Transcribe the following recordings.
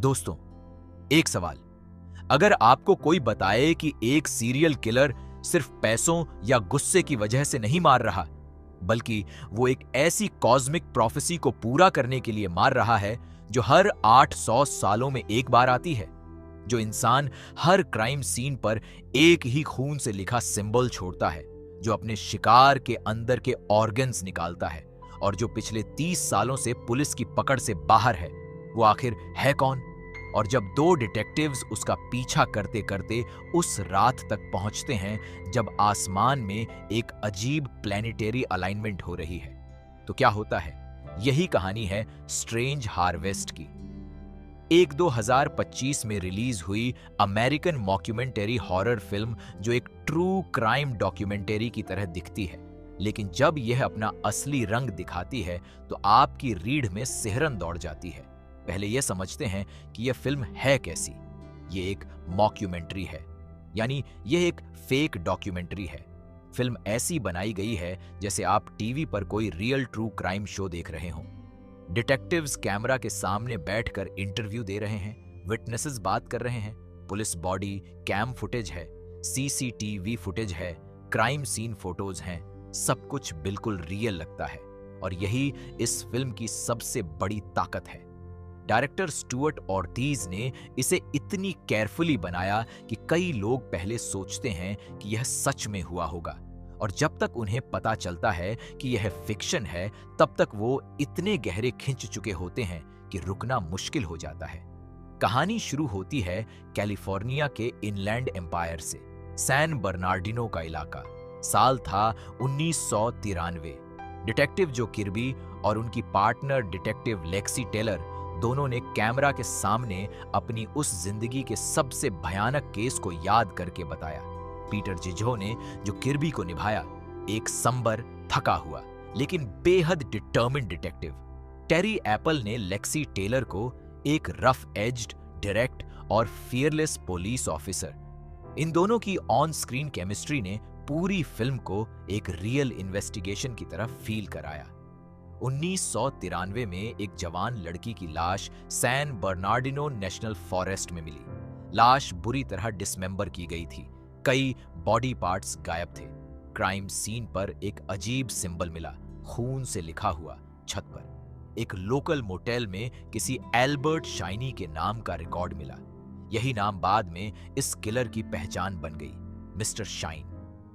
दोस्तों, एक सवाल। अगर आपको कोई बताए कि एक सीरियल किलर सिर्फ पैसों या गुस्से की वजह से नहीं मार रहा, बल्कि वो एक ऐसी कॉस्मिक प्रोफेसी को पूरा करने के लिए मार रहा है जो हर 800 सालों में एक बार आती है, जो इंसान हर क्राइम सीन पर एक ही खून से लिखा सिंबल छोड़ता है, जो अपने शिकार के अंदर के ऑर्गन्स निकालता है और जो पिछले 30 सालों से पुलिस की पकड़ से बाहर है, वो आखिर है कौन? और जब दो डिटेक्टिव्स उसका पीछा करते करते उस रात तक पहुंचते हैं जब आसमान में एक अजीब प्लैनेटरी अलाइनमेंट हो रही है, तो क्या होता है? यही कहानी है स्ट्रेंज हार्वेस्ट की। एक 2025 में रिलीज हुई अमेरिकन मॉक्यूमेंटरी हॉरर फिल्म जो एक ट्रू क्राइम डॉक्यूमेंटरी की तरह दिखती है, लेकिन जब यह अपना असली रंग दिखाती है तो आपकी रीढ़ में सिहरन दौड़ जाती है। पहले यह समझते हैं कि यह फिल्म है कैसी। यह एक मॉक्यूमेंट्री है, यानी यह एक फेक डॉक्यूमेंट्री है। फिल्म ऐसी बनाई गई है जैसे आप टीवी पर कोई रियल ट्रू क्राइम शो देख रहे हों। डिटेक्टिव्स कैमरा के सामने बैठकर इंटरव्यू दे रहे हैं, विटनेसेस बात कर रहे हैं, पुलिस बॉडी कैम फुटेज है, सीसीटीवी फुटेज है, क्राइम सीन फोटोज हैं, सब कुछ बिल्कुल रियल लगता है। और यही इस फिल्म की सबसे बड़ी ताकत है। डायरेक्टर स्टुअर्ट ऑर्टिज ने इसे इतनी केयरफुली बनाया कि कई लोग पहले सोचते हैं कि यह सच में हुआ होगा, और जब तक उन्हें पता चलता है कि यह फिक्शन है तब तक वो इतने गहरे खिंच चुके होते हैं कि रुकना मुश्किल हो जाता है। कहानी शुरू होती है कैलिफोर्निया के इनलैंड एम्पायर से, सैन बर्नार्डिनो का इलाका। साल था 1993। डिटेक्टिव जो किर्बी और उनकी पार्टनर डिटेक्टिव लेक्सी टेलर दोनों ने कैमरा के सामने अपनी उस जिंदगी के सबसे भयानक केस को याद करके बताया। पीटर जिजो ने जो किर्बी को निभाया, एक संबर, थका हुआ लेकिन बेहद डिटर्मिन्ड डिटेक्टिव। टेरी एप्पल ने लेक्सी टेलर को एक रफ एज्ड, डायरेक्ट और फियरलेस पुलिस ऑफिसर। इन दोनों की ऑन स्क्रीन केमिस्ट्री ने पूरी फिल्म को एक रियल इन्वेस्टिगेशन की तरफ फील कराया। 1993 में एक जवान लड़की की लाश सैन बर्नार्डिनो नेशनल फॉरेस्ट में मिली। लाश बुरी तरह डिसमेंबर की गई थी, कई बॉडी पार्ट्स गायब थे। क्राइम सीन पर एक अजीब सिंबल मिला, खून से लिखा हुआ छत पर। एक लोकल मोटेल में किसी एल्बर्ट शाइनी के नाम का रिकॉर्ड मिला। यही नाम बाद में इस किलर की पहचान बन गई, मिस्टर शाइन।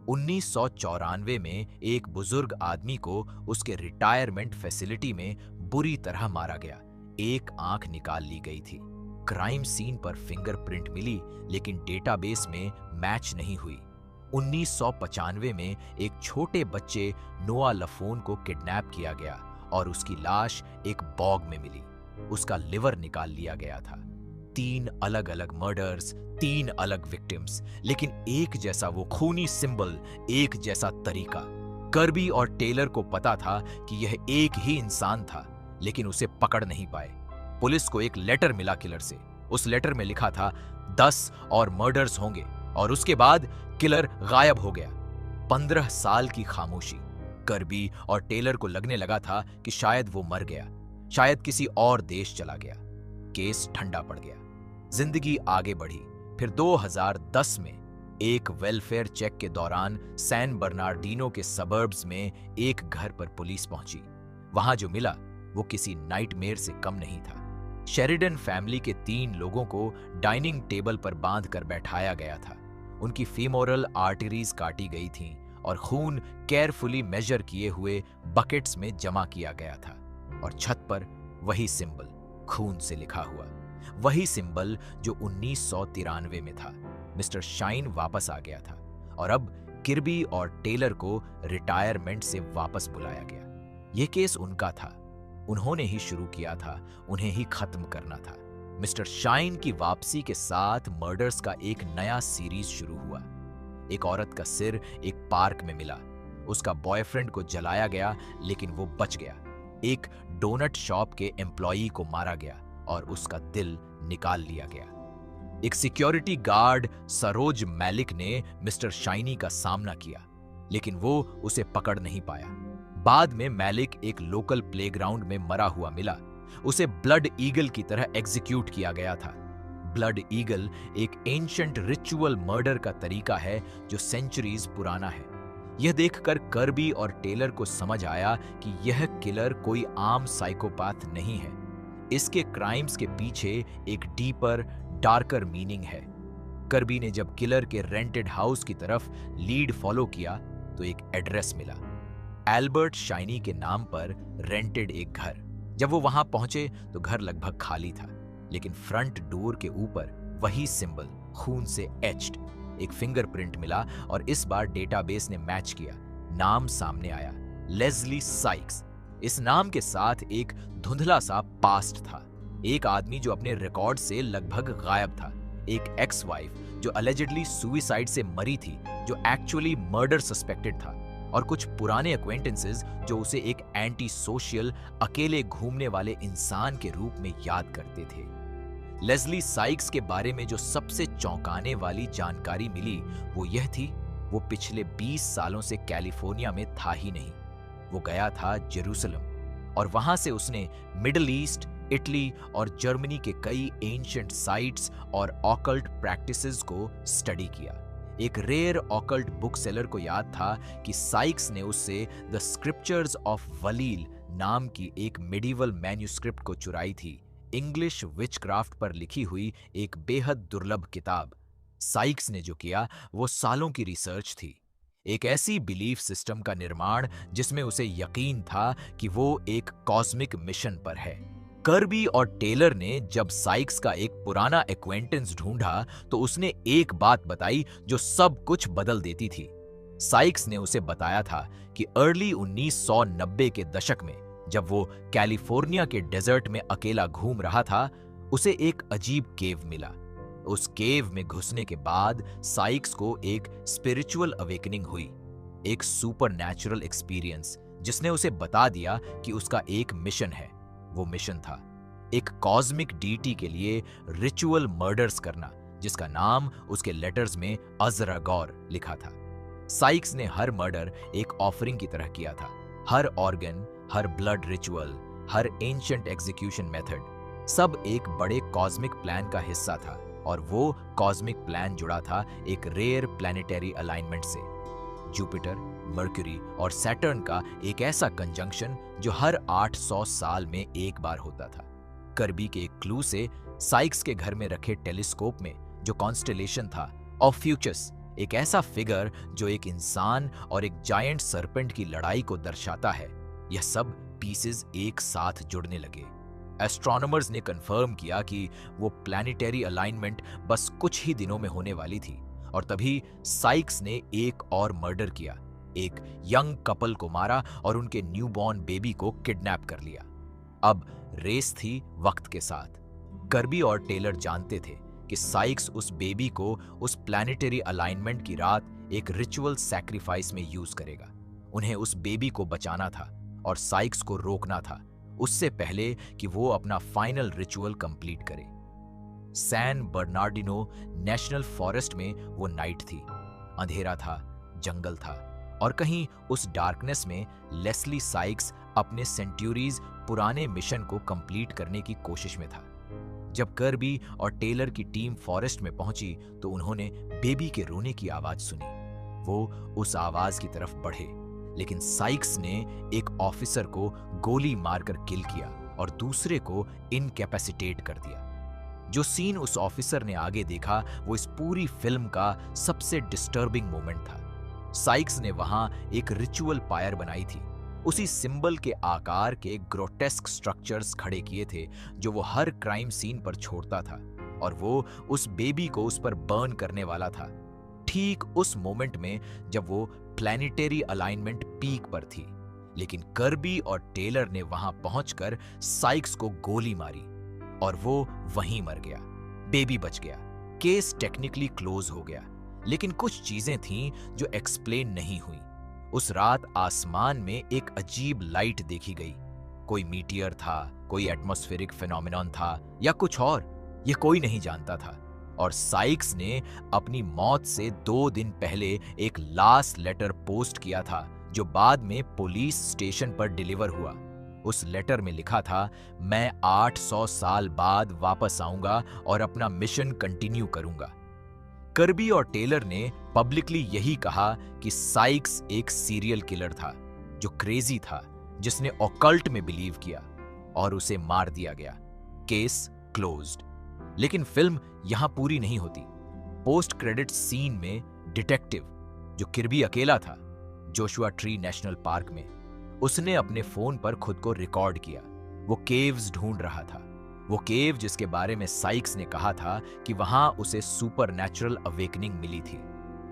1994 में एक बुजुर्ग आदमी को उसके रिटायरमेंट फैसिलिटी में बुरी तरह मारा गया। एक आंख निकाल ली गई थी। क्राइम सीन पर फिंगरप्रिंट मिली लेकिन डेटाबेस में मैच नहीं हुई। 1995 में एक छोटे बच्चे नोआ लफोन को किडनैप किया गया और उसकी लाश एक बॉग में मिली। उसका लिवर निकाल लिया गया था। 3 अलग अलग मर्डर्स, 3 अलग विक्टिम्स, लेकिन एक जैसा वो खूनी सिंबल, एक जैसा तरीका। कर्बी और टेलर को पता था कि यह एक ही इंसान था, लेकिन उसे पकड़ नहीं पाए। पुलिस को एक लेटर मिला किलर से। उस लेटर में लिखा था 10 और मर्डर्स होंगे, और उसके बाद किलर गायब हो गया। 15 साल की खामोशी। कर्बी और टेलर को लगने लगा था कि शायद वो मर गया, शायद किसी और देश चला गया। केस ठंडा पड़ गया। जिंदगी आगे बढ़ी। फिर 2010 में एक वेलफेयर चेक के दौरान सैन बर्नार्डिनो के सबर्ब्स में एक घर पर पुलिस पहुंची। वहां जो मिला वो किसी नाइटमेयर से कम नहीं था। शेरिडन फैमिली के 3 लोगों को डाइनिंग टेबल पर बांधकर बैठाया गया था। उनकी फीमोरल आर्टरीज काटी गई थीं और खून केयरफुली मेजर किए हुए बकेट्स में जमा किया गया था। और छत पर वही सिंबल, खून से लिखा हुआ, वही सिंबल जो 1993 में था। मिस्टर शाइन वापस आ गया था और अब किर्बी और टेलर को रिटायरमेंट से वापस बुलाया गया। यह केस उनका था, उन्होंने ही शुरू किया था, उन्हें ही खत्म करना था। मिस्टर शाइन की वापसी के साथ मर्डर्स का एक नया सीरीज शुरू हुआ। एक औरत का सिर एक पार्क में मिला। उसका बॉयफ्रेंड को जलाया गया लेकिन वो बच गया। एक डोनट शॉप के एम्प्लॉई को मारा गया और उसका दिल निकाल लिया गया। एक सिक्योरिटी गार्ड सरोज मैलिक ने मिस्टर शाइनी का सामना किया लेकिन वो उसे पकड़ नहीं पाया। बाद में मैलिक एक लोकल प्लेग्राउंड में मरा हुआ मिला उसे ब्लड ईगल की तरह एग्जीक्यूट किया गया था। ब्लड ईगल एक एंशंट रिचुअल मर्डर का तरीका है जो सेंचुरीज पुराना है। यह देखकर कर्बी और टेलर को समझ आया कि यह किलर कोई आम साइकोपैथ नहीं है। इसके क्राइम्स के पीछे एक डीपर, डार्कर मीनिंग है। कर्बी ने जब किलर के रेंटेड हाउस की तरफ लीड फॉलो किया तो एक एड्रेस मिला, एल्बर्ट शाइनी के नाम पर रेंटेड एक घर। जब वो वहां पहुंचे तो घर लगभग खाली था, लेकिन फ्रंट डोर के ऊपर वही सिंबल खून से एच्ड एक फिंगरप्रिंट मिला और इस बार डेटाबेस ने मैच किया। नाम सामने आया, लेस्ली साइक्स। इस नाम के साथ एक धुंधला सा पास्ट था, एक आदमी जो अपने रिकॉर्ड से लगभग गायब था, एक एक्स वाइफ जो अलेजिडली सुइसाइड से मरी थी, जो एक्चुअली मर्डर सस्पेक्टेड था, और कुछ पुराने एक्वेंटेंसेस जो उसे एक एंटी सोशल, अकेले घूमने वाले इंसान के रूप में याद करते थे। लेस्ली साइक्स के बारे में जो सबसे चौंकाने वाली जानकारी मिली वो यह थी, वो पिछले 20 सालों से कैलिफोर्निया में था ही नहीं। वो गया था जेरूसलम और वहां से उसने मिडिल ईस्ट, इटली और जर्मनी के कई एंशिएंट साइट्स और ऑकल्ट प्रैक्टिसेस को स्टडी किया। एक रेयर ऑकल्ट बुक सेलर को याद था कि साइक्स ने उससे द स्क्रिप्चर्स ऑफ वलील नाम की एक मेडिवल मैन्युस्क्रिप्ट को चुराई थी, इंग्लिश विचक्राफ्ट पर लिखी हुई एक बेहद दुर्लभ किताब। साइक्स ने जो किया वो सालों की रिसर्च थी, एक ऐसी बिलीफ सिस्टम का निर्माण जिसमें उसे यकीन था कि वो एक कॉस्मिक मिशन पर है। कर्बी और टेलर ने जब साइक्स का एक पुराना एक्वेंटेंस ढूंढा तो उसने एक बात बताई जो सब कुछ बदल देती थी। साइक्स ने उसे बताया था कि अर्ली 1990 के दशक में जब वो कैलिफोर्निया के डेजर्ट में अकेला घूम रहा था, उसे एक अजीब केव मिला। उस केव में घुसने के बाद साइक्स को एक स्पिरिचुअल अवेकनिंग हुई, एक सुपरनैचुरल एक्सपीरियंस जिसने उसे बता दिया कि उसका एक मिशन है। वो मिशन था एक कॉस्मिक डीटी के लिए रिचुअल मर्डर्स करना, जिसका नाम उसके लेटर्स में अज़रागोर लिखा था। साइक्स ने हर मर्डर एक ऑफरिंग की तरह किया था। हर ऑर्गन, हर ब्लड रिचुअल, हर एंशिएंट एग्जीक्यूशन मेथड, सब एक बड़े कॉस्मिक प्लान का हिस्सा था, और वो कॉस्मिक प्लान जुड़ा था एक रेयर प्लैनेटरी अलाइनमेंट से, जुपिटर, मर्क्यूरी और सैटर्न का एक ऐसा कंजंक्शन जो हर 800 साल में एक बार होता था। कर्बी के एक क्लू से साइक्स के घर में रखे टेलीस्कोप में जो कॉन्स्टेलेशन था ऑफ्यूचस, एक ऐसा फिगर जो एक इंसान और एक जायंट सर्पेंट की लड़ाई को दर्शाता है, यह सब पीसेस एक साथ जुड़ने लगे। एस्ट्रोनॉमर्स ने कंफर्म किया कि वो प्लैनेटरी अलाइनमेंट बस कुछ ही दिनों में होने वाली थी, और तभी साइक्स ने एक और मर्डर किया, एक यंग कपल को मारा और उनके न्यूबॉर्न बेबी को किडनैप कर लिया। अब रेस थी वक्त के साथ। कर्बी और टेलर जानते थे कि साइक्स उस बेबी को उस प्लैनेटरी अलाइनमेंट की रात एक रिचुअल सैक्रिफाइस में यूज करेगा। उन्हें उस बेबी को बचाना था और साइक्स को रोकना था उससे पहले कि वो अपना फाइनल रिचुअल कंप्लीट करे। सैन बर्नार्डिनो नेशनल फॉरेस्ट में वो नाइट थी। अंधेरा था, जंगल था, और कहीं उस डार्कनेस में लेस्ली साइक्स अपने सेंचुरीज पुराने मिशन को कंप्लीट करने की कोशिश में था। जब कर्बी और टेलर की टीम फॉरेस्ट में पहुंची तो उन्होंने बेबी के रोने की आवाज सुनी। वो उस आवाज की तरफ बढ़े, लेकिन साइक्स ने एक ऑफिसर को गोली मारकर किल किया और दूसरे को इनकैपेसिटेट कर दिया। जो सीन उस ऑफिसर ने आगे देखा वो इस पूरी फिल्म का सबसे डिस्टर्बिंग मोमेंट था। साइक्स ने वहां एक रिचुअल पायर बनाई थी, उसी सिंबल के आकार के ग्रोटेस्क स्ट्रक्चर्स खड़े किए थे जो वो हर क्राइम सीन पर छोड़ता था, और वो उस बेबी को उस पर बर्न करने वाला था, ठीक उस मोमेंट में जब वो प्लैनेटरी अलाइनमेंट पीक पर थी। लेकिन कर्बी और टेलर ने वहां पहुंचकर साइक्स को गोली मारी और वो वहीं मर गया। बेबी बच गया, केस टेक्निकली क्लोज हो गया, लेकिन कुछ चीजें थीं जो एक्सप्लेन नहीं हुई। उस रात आसमान में एक अजीब लाइट देखी गई। कोई मीटियर था, कोई एटमॉस्फेरिक फिनोमिनन था, या कुछ और, ये कोई नहीं जानता था। और साइक्स ने अपनी मौत से 2 दिन पहले एक लास्ट लेटर पोस्ट किया था जो बाद में पुलिस स्टेशन पर डिलीवर हुआ। उस लेटर में लिखा था, मैं 800 साल बाद वापस आऊंगा और अपना मिशन कंटिन्यू करूंगा। कर्बी और टेलर ने पब्लिकली यही कहा कि साइक्स एक सीरियल किलर था जो क्रेजी था, जिसने ऑकल्ट में बिलीव किया, और उसे मार दिया गया। Case closed. लेकिन फिल्म यहां पूरी नहीं होती। पोस्ट क्रेडिट सीन में डिटेक्टिव, जो किर्बी अकेला था जोशुआ ट्री नेशनल पार्क में, उसने अपने फोन पर खुद को रिकॉर्ड किया। वो केव्स ढूंढ रहा था, वो केव जिसके बारे में साइक्स ने कहा था कि वहां उसे सुपरनैचुरल अवेकनिंग मिली थी।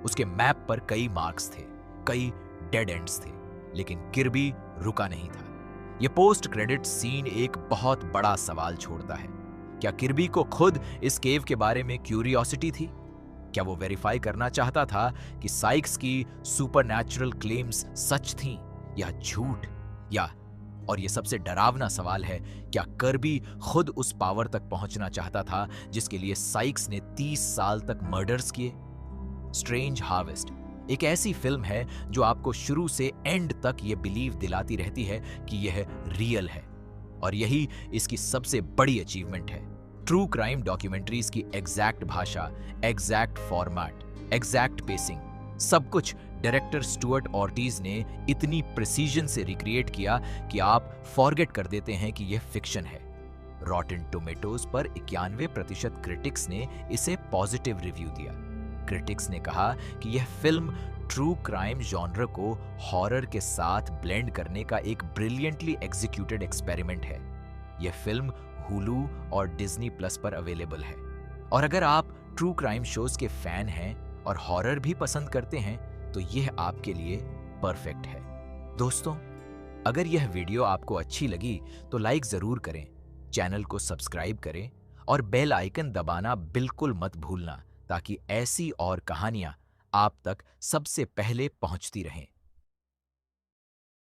उसके मैप पर कई मार्क्स थे, कई डेड एंड्स थे, लेकिन किर्बी रुका नहीं था। यह पोस्ट क्रेडिट सीन एक बहुत बड़ा सवाल छोड़ता है। क्या किर्बी को खुद इस केव के बारे में क्यूरियोसिटी थी? क्या वो वेरीफाई करना चाहता था कि साइक्स की सुपरनैचुरल क्लेम्स सच थीं या झूठ? या, और ये सबसे डरावना सवाल है, क्या कर्बी खुद उस पावर तक पहुंचना चाहता था जिसके लिए साइक्स ने 30 साल तक मर्डर्स किए? स्ट्रेंज हार्वेस्ट एक ऐसी फिल्म है जो आपको शुरू से एंड तक ये बिलीव दिलाती रहती है कि यह रियल है, और यही इसकी सबसे बड़ी अचीवमेंट है। ट्रू क्राइम डॉक्यूमेंट्रीज की एग्जैक्ट भाषा, एग्जैक्ट फॉर्मेट, एग्जैक्ट पेसिंग, सब कुछ डायरेक्टर स्टुअर्ट ऑर्टिज ने इतनी प्रिसीजन से रिक्रिएट किया कि आप फॉरगेट कर देते हैं कि यह फिक्शन है। रॉटेन टोमेटोज पर 91% क्रिटिक्स ने इसे पॉजिटिव रिव्यू दिया। क्रिटिक्स ने कहा कि यह फिल्म ट्रू क्राइम जॉनर को हॉरर के साथ ब्लेंड करने का एक ब्रिलियंटली एग्जीक्यूटेड एक्सपेरिमेंट है। यह फिल्म हुलू और डिज्नी प्लस पर अवेलेबल है, और अगर आप ट्रू क्राइम शोज के फैन हैं और हॉरर भी पसंद करते हैं तो यह आपके लिए परफेक्ट है। दोस्तों, अगर यह वीडियो आपको अच्छी लगी तो लाइक जरूर करें, चैनल को सब्सक्राइब करें और बेल आइकन दबाना बिल्कुल मत भूलना, ताकि ऐसी और कहानियां आप तक सबसे पहले पहुंचती रहें।